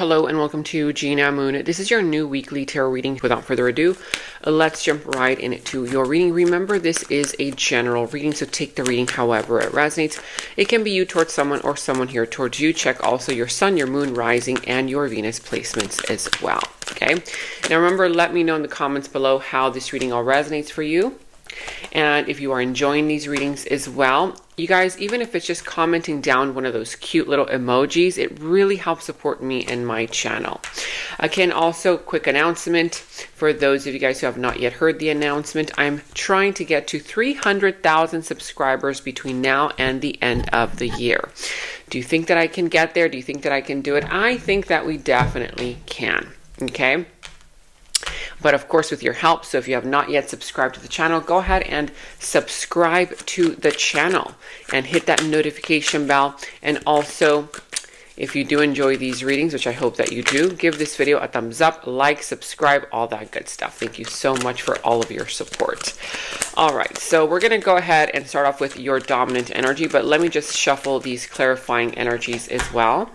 Hello and welcome to Gena Moon. This is your new weekly tarot reading. Without further ado, let's jump right into your reading. Remember, this is a general reading, so take the reading however it resonates. It can be you towards someone or someone here towards you. Check also your sun, your moon, rising, and your Venus placements as well. Okay. Now remember, let me know in the comments below how this reading all resonates for you. And if you are enjoying these readings as well, you guys, even if it's just commenting down one of those cute little emojis, it really helps support me and my channel. Again, also quick announcement for those of you guys who have not yet heard the announcement. I'm trying to get to 300,000 subscribers between now and the end of the year. Do you think that I can get there? Do you think that I can do it? I think that we definitely can. Okay. But of course, with your help, so if you have not yet subscribed to the channel, go ahead and subscribe to the channel and hit that notification bell. And also, if you do enjoy these readings, which I hope that you do, give this video a thumbs up, like, subscribe, all that good stuff. Thank you so much for all of your support. All right, so we're going to go ahead and start off with your dominant energy, but let me just shuffle these clarifying energies as well.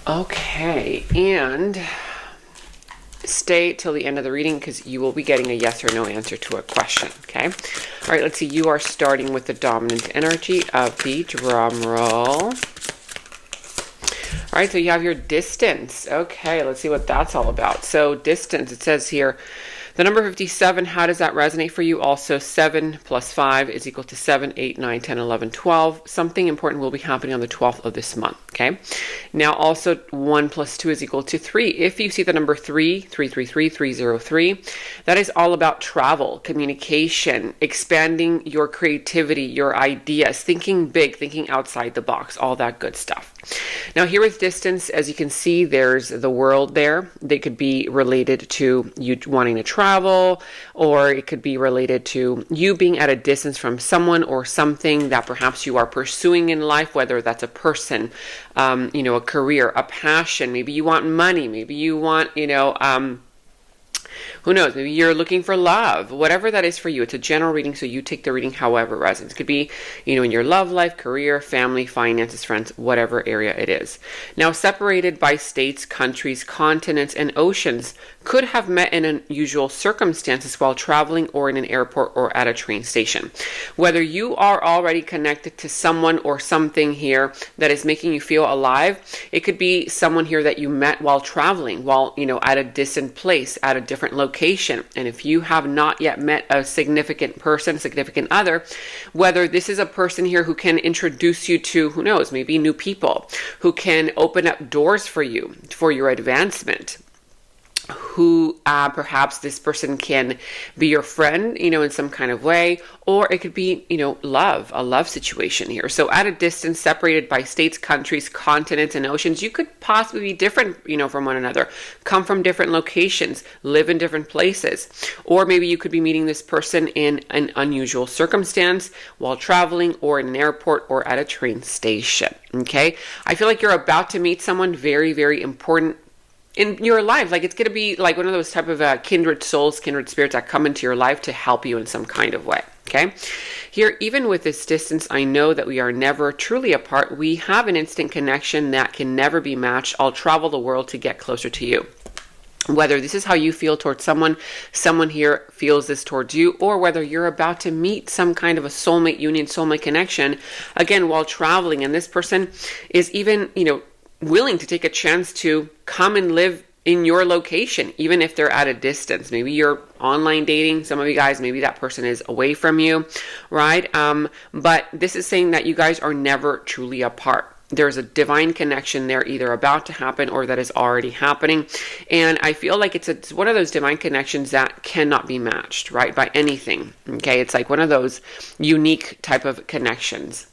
Okay, and stay till the end of the reading because you will be getting a yes or no answer to a question, okay? All right, let's see. You are starting with the dominant energy of the drum roll. All right, so you have your distance. Okay, let's see what that's all about. So distance, it says here, the number 57, how does that resonate for you? Also, 7 plus 5 is equal to 7, 8, 9, 10, 11, 12. Something important will be happening on the 12th of this month, okay? Now, also, 1 plus 2 is equal to 3. If you see the number 3, 333, 303, that is all about travel, communication, expanding your creativity, your ideas, thinking big, thinking outside the box, all that good stuff. Now, here with distance, as you can see, there's the world there. They could be related to you wanting to travel, or it could be related to you being at a distance from someone or something that perhaps you are pursuing in life, whether that's a person, a career, a passion. Maybe you want money. Maybe you want, who knows? Maybe you're looking for love, whatever that is for you. It's a general reading, so you take the reading however it resonates. It could be, in your love life, career, family, finances, friends, whatever area it is. Now, separated by states, countries, continents, and oceans, could have met in unusual circumstances while traveling or in an airport or at a train station. Whether you are already connected to someone or something here that is making you feel alive, it could be someone here that you met while traveling, while, at a distant place, at a different location. And if you have not yet met a significant person, significant other, whether this is a person here who can introduce you to, who knows, maybe new people, who can open up doors for you, for your advancement, who perhaps this person can be your friend, in some kind of way, or it could be, love, a love situation here. So at a distance, separated by states, countries, continents, and oceans, you could possibly be different, from one another, come from different locations, live in different places, or maybe you could be meeting this person in an unusual circumstance while traveling or in an airport or at a train station. Okay. I feel like you're about to meet someone very, very important in your life. Like, it's going to be like one of those type of kindred souls, kindred spirits that come into your life to help you in some kind of way. Okay. Here, even with this distance, I know that we are never truly apart. We have an instant connection that can never be matched. I'll travel the world to get closer to you. Whether this is how you feel towards someone here feels this towards you, or whether you're about to meet some kind of a soulmate union, soulmate connection, again, while traveling, and this person is even, willing to take a chance to come and live in your location, even if they're at a distance. Maybe you're online dating, some of you guys, maybe that person is away from you, right? But this is saying that you guys are never truly apart. There's a divine connection there, either about to happen or that is already happening. And I feel like it's one of those divine connections that cannot be matched, right, by anything. Okay, it's like one of those unique type of connections.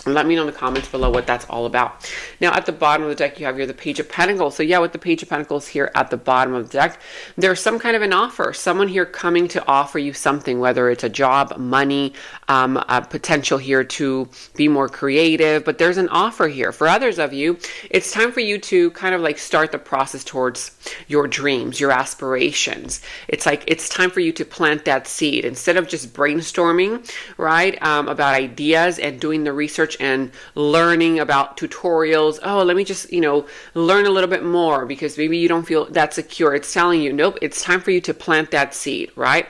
Let me know in the comments below what that's all about. Now, at the bottom of the deck, you have here the Page of Pentacles. So yeah, with the Page of Pentacles here at the bottom of the deck, there's some kind of an offer. Someone here coming to offer you something, whether it's a job, money, a potential here to be more creative, but there's an offer here. For others of you, it's time for you to kind of like start the process towards your dreams, your aspirations. It's like, it's time for you to plant that seed. Instead of just brainstorming, right, about ideas and doing the research and learning about tutorials. Oh, let me just, learn a little bit more because maybe you don't feel that secure. It's telling you, nope, it's time for you to plant that seed, right?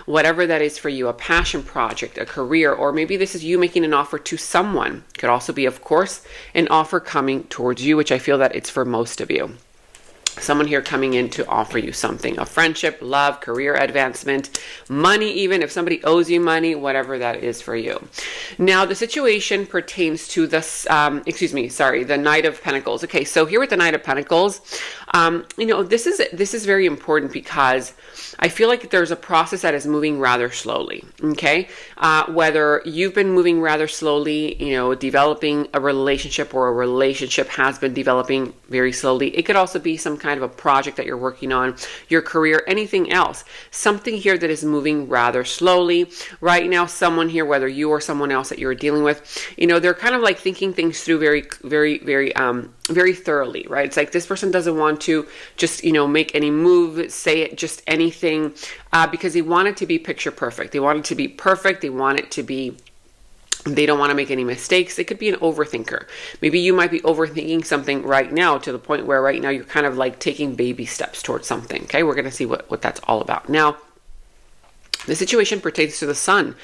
Whatever that is for you, a passion project, a career, or maybe this is you making an offer to someone. Could also be, of course, an offer coming towards you, which I feel that it's for most of you. Someone here coming in to offer you something, a friendship, love, career advancement, money, even if somebody owes you money, whatever that is for you. Now, the situation pertains to this, the Knight of Pentacles. Okay, so here with the Knight of Pentacles, this is very important because I feel like there's a process that is moving rather slowly, okay? Whether you've been moving rather slowly, developing a relationship, or a relationship has been developing very slowly. It could also be some kind of a project that you're working on, your career, anything else. Something here that is moving rather slowly. Right now, someone here, whether you or someone else that you're dealing with, they're kind of like thinking things through very, very, very thoroughly, right? It's like this person doesn't want to just, make any move, say it, just anything, because they want it to be picture perfect. They want it to be perfect. They want it to be, they don't want to make any mistakes. It could be an overthinker. Maybe you might be overthinking something right now to the point where right now you're kind of like taking baby steps towards something. Okay, we're going to see what that's all about. Now, the situation pertains to the Sun.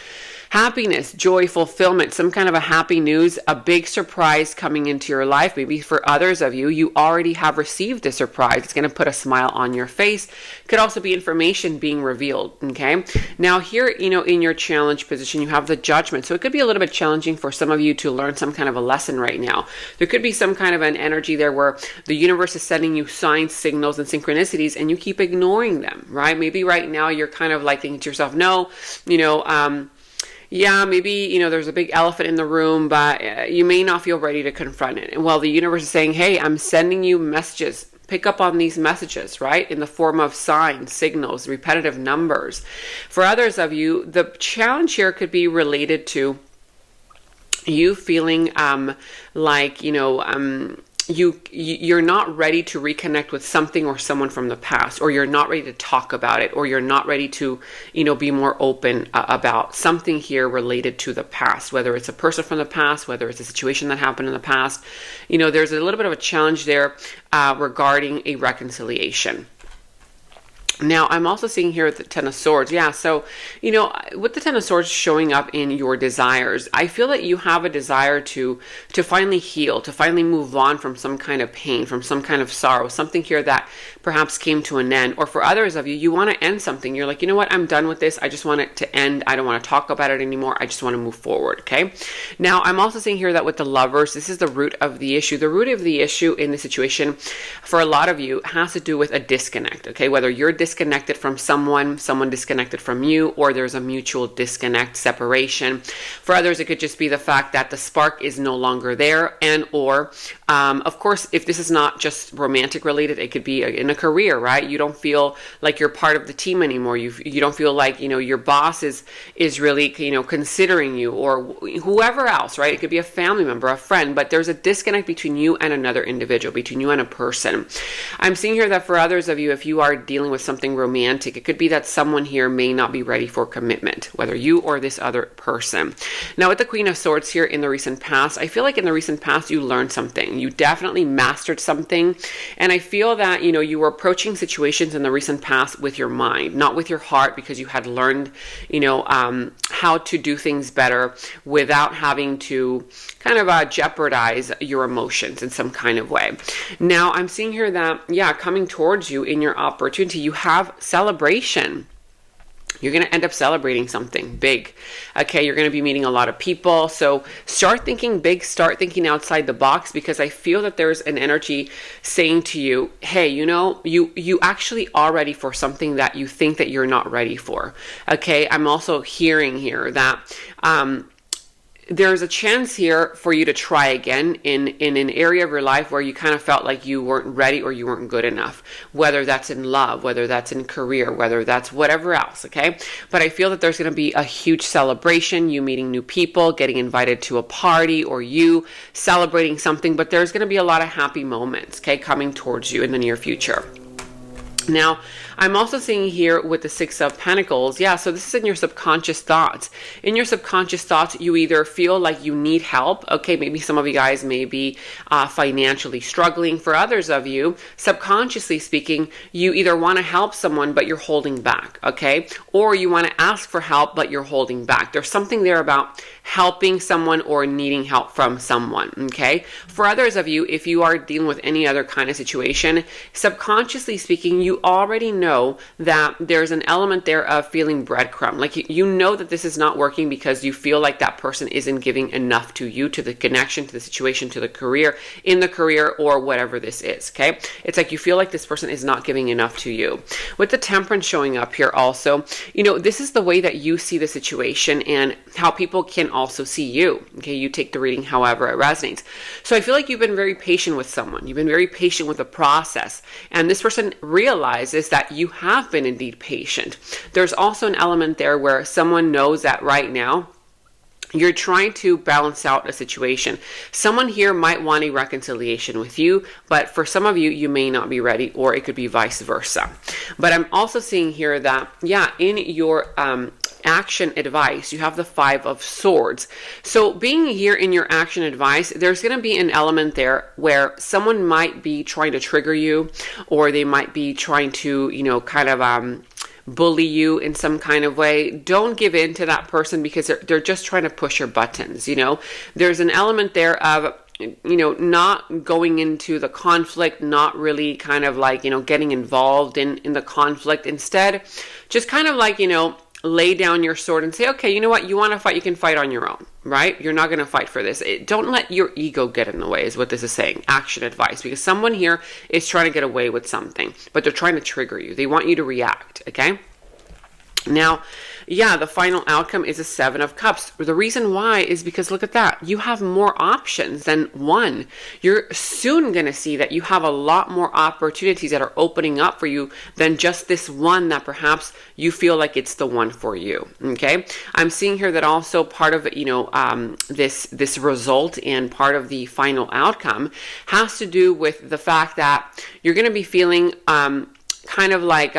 Happiness, joy, fulfillment, some kind of a happy news, a big surprise coming into your life. Maybe for others of you, you already have received a surprise. It's going to put a smile on your face. Could also be information being revealed, okay? Now here, in your challenge position, you have the Judgment. So it could be a little bit challenging for some of you to learn some kind of a lesson right now. There could be some kind of an energy there where the universe is sending you signs, signals, and synchronicities, and you keep ignoring them, right? Maybe right now you're kind of like thinking to yourself, no, yeah, maybe, there's a big elephant in the room, but you may not feel ready to confront it. And well, the universe is saying, hey, I'm sending you messages. Pick up on these messages, right? In the form of signs, signals, repetitive numbers. For others of you, the challenge here could be related to you feeling you're not ready to reconnect with something or someone from the past, or you're not ready to talk about it, or you're not ready to, be more open about something here related to the past, whether it's a person from the past, whether it's a situation that happened in the past. There's a little bit of a challenge there regarding a reconciliation. Now, I'm also seeing here the Ten of Swords. Yeah, so, with the Ten of Swords showing up in your desires, I feel that you have a desire to finally heal, to finally move on from some kind of pain, from some kind of sorrow, something here that perhaps came to an end. Or for others of you, you want to end something. You're like, you know what, I'm done with this. I just want it to end. I don't want to talk about it anymore. I just want to move forward, okay? Now, I'm also seeing here that with the Lovers, this is the root of the issue. The root of the issue in the situation, for a lot of you, has to do with a disconnect, okay? Whether you're disconnected from someone disconnected from you, or there's a mutual disconnect, separation. For others, it could just be the fact that the spark is no longer there, and or of course, if this is not just romantic related, it could be in a career, right? You don't feel like you're part of the team anymore. You don't feel like your boss is really considering you, or whoever else, right? It could be a family member, a friend, but there's a disconnect between you and another individual, between you and a person. I'm seeing here that for others of you, if you are dealing with something romantic, it could be that someone here may not be ready for commitment, whether you or this other person. Now, with the Queen of Swords here in the recent past, I feel like in the recent past you learned something. You definitely mastered something, and I feel that you were approaching situations in the recent past with your mind, not with your heart, because you had learned how to do things better without having to kind of jeopardize your emotions in some kind of way. Now, I'm seeing here that, coming towards you in your opportunity, you have celebration. You're going to end up celebrating something big. Okay, you're going to be meeting a lot of people. So start thinking big, start thinking outside the box, because I feel that there's an energy saying to you, hey, you actually are ready for something that you think that you're not ready for. Okay, I'm also hearing here that there's a chance here for you to try again in an area of your life where you kind of felt like you weren't ready or you weren't good enough, whether that's in love, whether that's in career, whether that's whatever else, okay? But I feel that there's going to be a huge celebration, you meeting new people, getting invited to a party, or you celebrating something, but there's going to be a lot of happy moments, okay, coming towards you in the near future. Now, I'm also seeing here with the Six of Pentacles, yeah, so this is in your subconscious thoughts. In your subconscious thoughts, you either feel like you need help. Okay, maybe some of you guys may be financially struggling. For others of you, subconsciously speaking, you either want to help someone, but you're holding back, okay? Or you want to ask for help, but you're holding back. There's something there about helping someone or needing help from someone, okay? For others of you, if you are dealing with any other kind of situation, subconsciously speaking, you already know that there's an element there of feeling breadcrumb. Like you know that this is not working because you feel like that person isn't giving enough to you, to the connection, to the situation, to the career, in the career, or whatever this is, okay? It's like you feel like this person is not giving enough to you. With the Temperance showing up here also, you know, this is the way that you see the situation and how people can also see you, okay? You take the reading however it resonates. So I feel like you've been very patient with someone. You've been very patient with the process. And this person realizes that you have been indeed patient. There's also an element there where someone knows that right now you're trying to balance out a situation. Someone here might want a reconciliation with you, but for some of you, you may not be ready, or it could be vice versa. But I'm also seeing here that, yeah, in your action advice, you have the Five of Swords. So being here in your action advice, there's going to be an element there where someone might be trying to trigger you, or they might be trying to, you know, kind of bully you in some kind of way. Don't give in to that person because they're just trying to push your buttons, you know. There's an element there of, you know, not going into the conflict, not really kind of like, you know, getting involved in the conflict. Instead, just kind of like, you know, lay down your sword and say, okay, you know what, you want to fight, you can fight on your own, right? You're not going to fight for this. Don't let your ego get in the way is what this is saying. Action advice, because someone here is trying to get away with something, but they're trying to trigger you. They want you to react, okay? Now, yeah, the final outcome is a Seven of Cups. The reason why is because look at that. You have more options than one. You're soon going to see that you have a lot more opportunities that are opening up for you than just this one that perhaps you feel like it's the one for you. Okay. I'm seeing here that also part of, you know, this result and part of the final outcome has to do with the fact that you're going to be feeling kind of like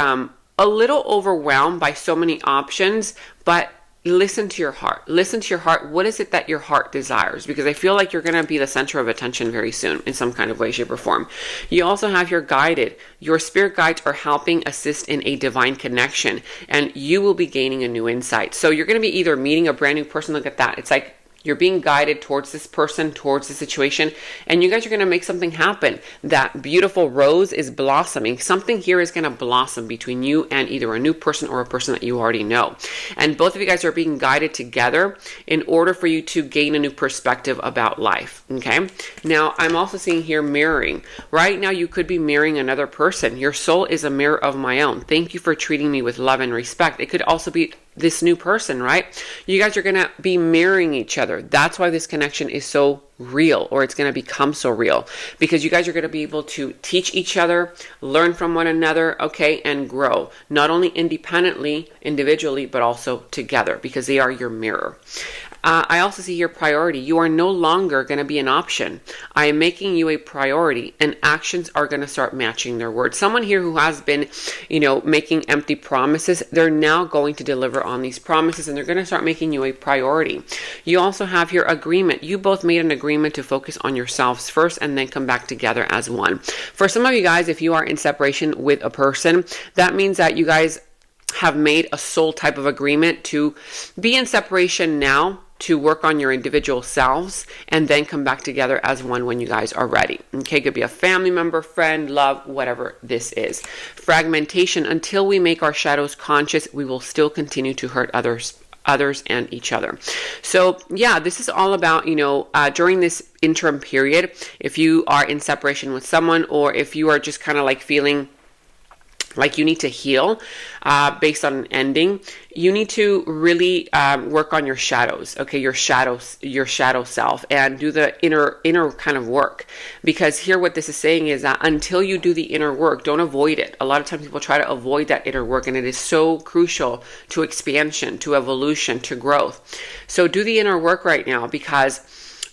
a little overwhelmed by so many options, but listen to your heart. Listen to your heart. What is it that your heart desires? Because I feel like you're going to be the center of attention very soon in some kind of way, shape, or form. You also have your guided. Your spirit guides are helping assist in a divine connection, and you will be gaining a new insight. So you're going to be either meeting a brand new person. Look at that. It's like you're being guided towards this person, towards the situation, and you guys are going to make something happen. That beautiful rose is blossoming. Something here is going to blossom between you and either a new person or a person that you already know. And both of you guys are being guided together in order for you to gain a new perspective about life, okay? Now, I'm also seeing here mirroring. Right now, you could be mirroring another person. Your soul is a mirror of my own. Thank you for treating me with love and respect. It could also be this new person, right? You guys are going to be mirroring each other. That's why this connection is so real, or it's going to become so real, because you guys are going to be able to teach each other, learn from one another, okay, and grow, not only independently, individually, but also together, because they are your mirror. I also see here priority. You are no longer going to be an option. I am making you a priority, and actions are going to start matching their words. Someone here who has been, you know, making empty promises, they're now going to deliver on these promises, and they're going to start making you a priority. You also have your agreement. You both made an agreement to focus on yourselves first and then come back together as one. For some of you guys, if you are in separation with a person, that means that you guys have made a soul type of agreement to be in separation now, to work on your individual selves, and then come back together as one when you guys are ready. Okay, it could be a family member, friend, love, whatever this is. Fragmentation. Until we make our shadows conscious, we will still continue to hurt others and each other. So yeah, this is all about, you know, during this interim period, if you are in separation with someone, or if you are just kind of like feeling like you need to heal based on an ending, you need to really work on your shadows, okay, your shadow self, and do the inner kind of work. Because here what this is saying is that until you do the inner work, don't avoid it. A lot of times people try to avoid that inner work, and it is so crucial to expansion, to evolution, to growth. So do the inner work right now, because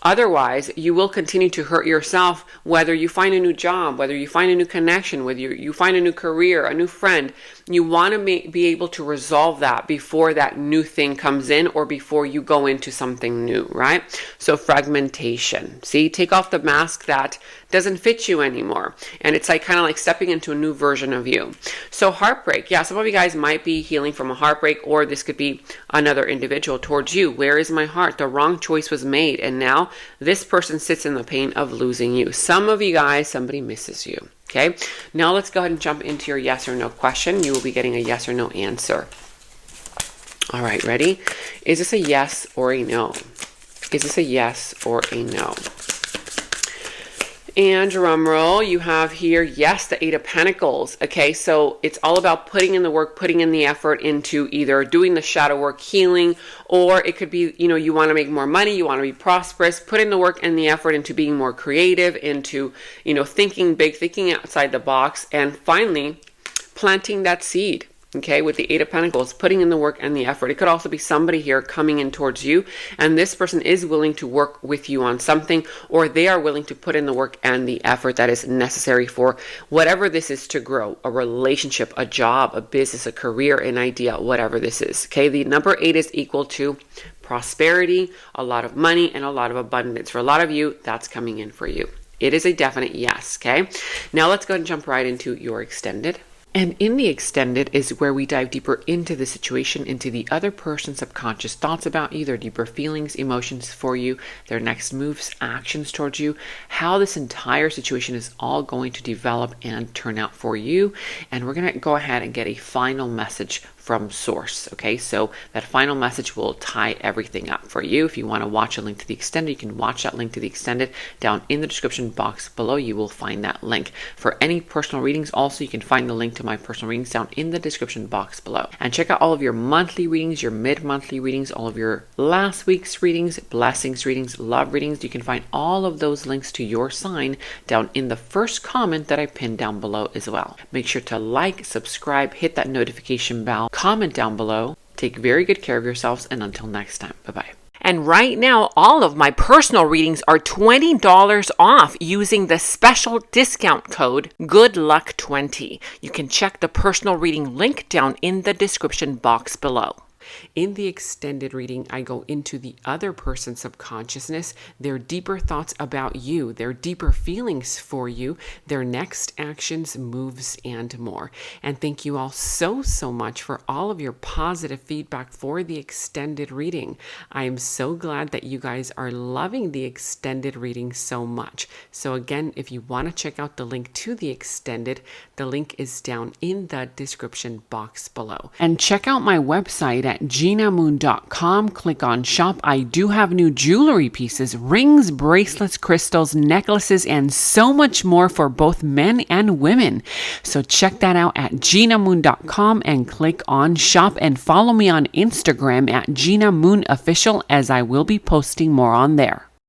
otherwise, you will continue to hurt yourself, whether you find a new job, whether you find a new connection, whether you find a new career, a new friend. You want to be able to resolve that before that new thing comes in, or before you go into something new, right? So fragmentation. See, take off the mask that doesn't fit you anymore. And it's like kind of like stepping into a new version of you. So heartbreak. Yeah, some of you guys might be healing from a heartbreak, or this could be another individual towards you. Where is my heart? The wrong choice was made, and now this person sits in the pain of losing you. Some of you guys, somebody misses you. Okay, now let's go ahead and jump into your yes or no question. You will be getting a yes or no answer. All right, ready? Is this a yes or a no? Is this a yes or a no? And drum roll, you have here, yes, the Eight of Pentacles. Okay, so it's all about putting in the work, putting in the effort into either doing the shadow work, healing, or it could be, you want to make more money, you want to be prosperous, put in the work and the effort into being more creative, into, thinking big, thinking outside the box, and finally planting that seed. Okay, with the Eight of Pentacles, putting in the work and the effort. It could also be somebody here coming in towards you, and this person is willing to work with you on something, or they are willing to put in the work and the effort that is necessary for whatever this is to grow, a relationship, a job, a business, a career, an idea, whatever this is. Okay, the number 8 is equal to prosperity, a lot of money, and a lot of abundance. For a lot of you, that's coming in for you. It is a definite yes, okay? Now let's go ahead and jump right into your extended. And in the extended is where we dive deeper into the situation, into the other person's subconscious thoughts about you, their deeper feelings, emotions for you, their next moves, actions towards you, how this entire situation is all going to develop and turn out for you. And we're going to go ahead and get a final message from source. Okay, so that final message will tie everything up for you. If you want to watch a link to the extended, you can watch that link to the extended down in the description box below. You will find that link. For any personal readings, also you can find the link to my personal readings down in the description box below. And check out all of your monthly readings, your mid-monthly readings, all of your last week's readings, blessings readings, love readings. You can find all of those links to your sign down in the first comment that I pinned down below as well. Make sure to like, subscribe, hit that notification bell, comment down below. Take very good care of yourselves, and until next time, bye-bye. And right now, all of my personal readings are $20 off using the special discount code GOODLUCK20. You can check the personal reading link down in the description box below. In the extended reading, I go into the other person's subconsciousness, their deeper thoughts about you, their deeper feelings for you, their next actions, moves, and more. And thank you all so much for all of your positive feedback for the extended reading. I am so glad that you guys are loving the extended reading so much. So again, if you want to check out the link to the extended, the link is down in the description box below. And check out my website at genamoon.com. Click on shop. I do have new jewelry pieces, rings, bracelets, crystals, necklaces, and so much more for both men and women. So check that out at genamoon.com and click on shop, and follow me on Instagram at Gena Moon Official, as I will be posting more on there.